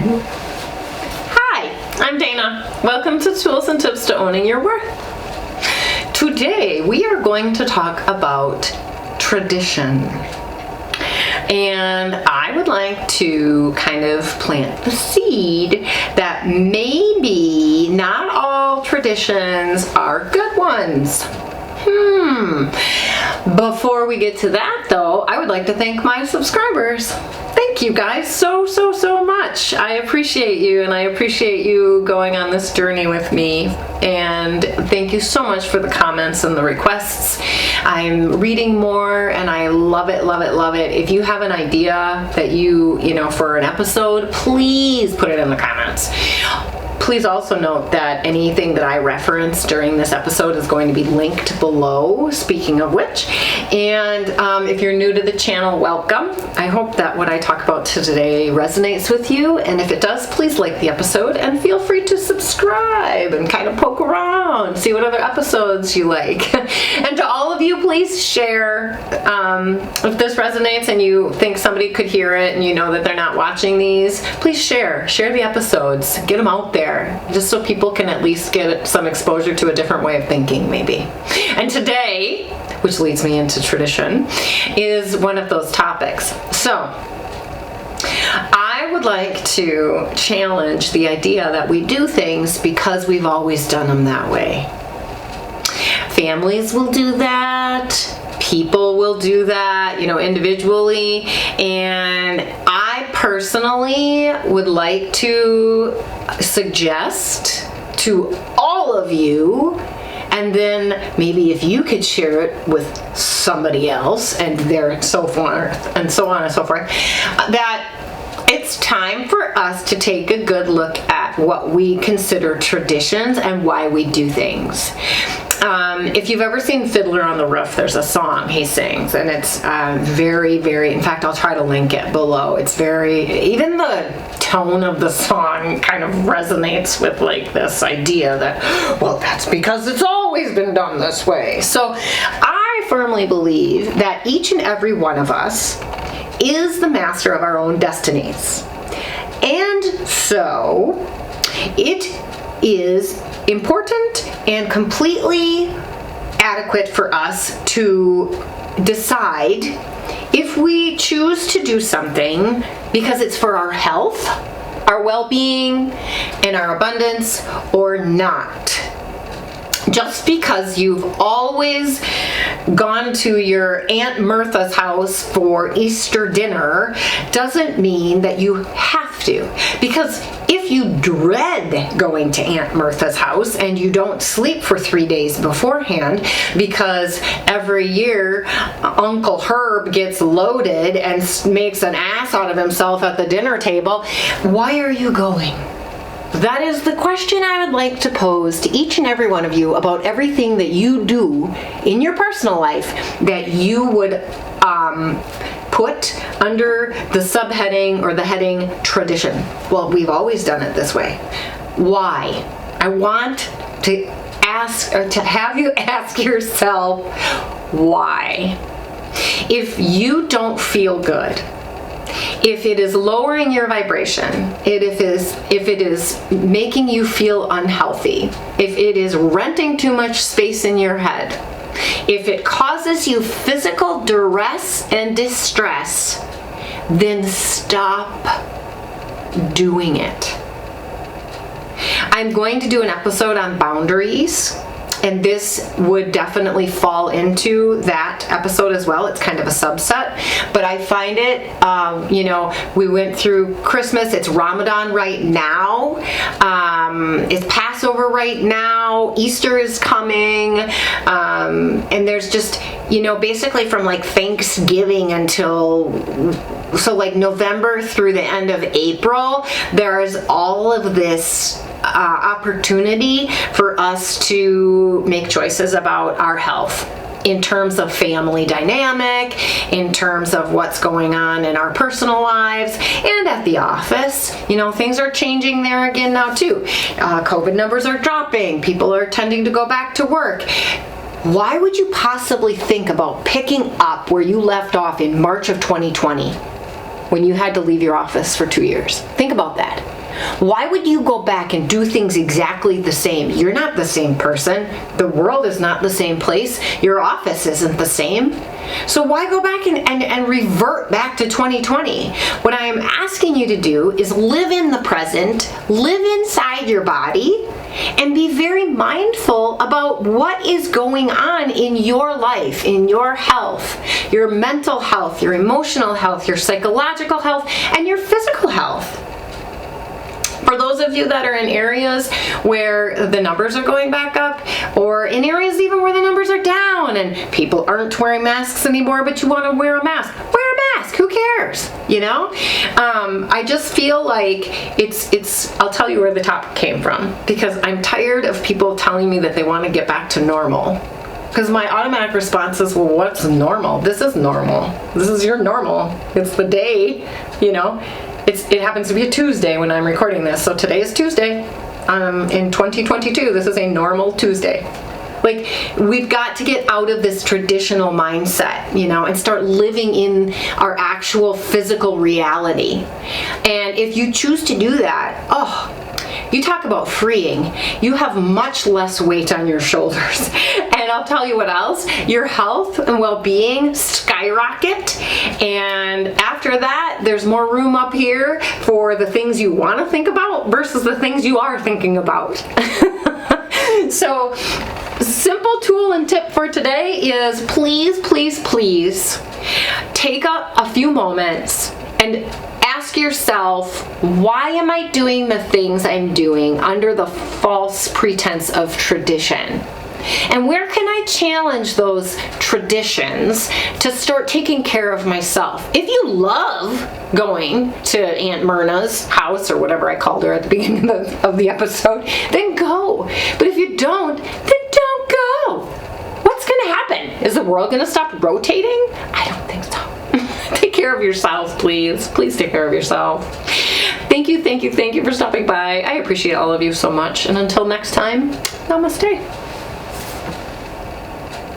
Hi, I'm Dana. Welcome to Tools and Tips to Owning Your Worth. Today we are going to talk about tradition. And I would like to kind of plant the seed that maybe not all traditions are good ones. Before we get to that though, I would like to thank my subscribers. Thank you guys so much. I appreciate you, and I appreciate you going on this journey with me. And thank you so much for the comments and the requests. I'm reading more and I love it. If you have an idea that you for an episode, please put it in the comments. Please also note that anything that I reference during this episode is going to be linked below, speaking of which. And if you're new to the channel, welcome. I hope that what I talk about today resonates with you. And if it does, please like the episode and feel free to subscribe and kind of poke around, see what other episodes you like. And to all of you, please share. If this resonates and you think somebody could hear it and you know that they're not watching these, please share the episodes, get them out there. Just so people can at least get some exposure to a different way of thinking, maybe. And today, which leads me into tradition, is one of those topics. So, I would like to challenge the idea that we do things because we've always done them that way. Families will do that. People will do that, individually. And I personally would like to suggest to all of you, and then maybe if you could share it with somebody else, and so on and so forth, that it's time for us to take a good look at what we consider traditions and why we do things. If you've ever seen Fiddler on the Roof, there's a song he sings, and it's very, in fact, I'll try to link it below. It's even the tone of the song kind of resonates with like this idea that, well, that's because it's always been done this way. So I firmly believe that each and every one of us is the master of our own destinies. And so it is important and completely adequate for us to decide if we choose to do something because it's for our health, our well-being, and our abundance, or not. Just because you've always gone to your Aunt Martha's house for Easter dinner doesn't mean that you have to. Because if you dread going to Aunt Martha's house and you don't sleep for 3 days beforehand because every year Uncle Herb gets loaded and makes an ass out of himself at the dinner table, why are you going? That is the question I would like to pose to each and every one of you about everything that you do in your personal life that you would put under the subheading or the heading tradition. Well, we've always done it this way. Why? I want to have you ask yourself why. If you don't feel good, if it is lowering your vibration, if it is making you feel unhealthy, if it is renting too much space in your head, if it causes you physical duress and distress, then stop doing it. I'm going to do an episode on boundaries, and this would definitely fall into that episode as well. It's kind of a subset, but I find it, we went through Christmas. It's Ramadan right now. It's Passover right now. Easter is coming. And there's just, basically from like Thanksgiving until, so like November through the end of April, there's all of this opportunity for us to make choices about our health in terms of family dynamic, in terms of what's going on in our personal lives, and at the office. Things are changing there again now too. COVID numbers are dropping. People are tending to go back to work. Why would you possibly think about picking up where you left off in March of 2020 when you had to leave your office for 2 years? Think about that. Why would you go back and do things exactly the same? You're not the same person. The world is not the same place. Your office isn't the same. So why go back and revert back to 2020? What I am asking you to do is live in the present, live inside your body, and be very mindful about what is going on in your life, in your health, your mental health, your emotional health, your psychological health, and your physical health. For those of you that are in areas where the numbers are going back up, or in areas even where the numbers are down and people aren't wearing masks anymore, but you want to wear a mask, wear a mask. Who cares? You know? I just feel like it's, I'll tell you where the topic came from, because I'm tired of people telling me that they want to get back to normal. Because my automatic response is, well, what's normal? This is normal. This is your normal. It's the day, you know? It happens to be a Tuesday when I'm recording this, so today is Tuesday. In 2022, this is a normal Tuesday. Like, we've got to get out of this traditional mindset, you know, and start living in our actual physical reality. And if you choose to do that, you talk about freeing. You have much less weight on your shoulders. And I'll tell you what else, your health and well-being skyrocket. And after that, there's more room up here for the things you want to think about versus the things you are thinking about. So, simple tool and tip for today is please, please, please take a few moments and ask yourself, why am I doing the things I'm doing under the false pretense of tradition? And where can I challenge those traditions to start taking care of myself? If you love going to Aunt Myrna's house, or whatever I called her at the beginning of the episode, then go. But if you don't, then don't go. What's going to happen? Is the world going to stop rotating? I don't think so. Take care of yourself, please. Please take care of yourself. Thank you for stopping by. I appreciate all of you so much. And until next time, namaste.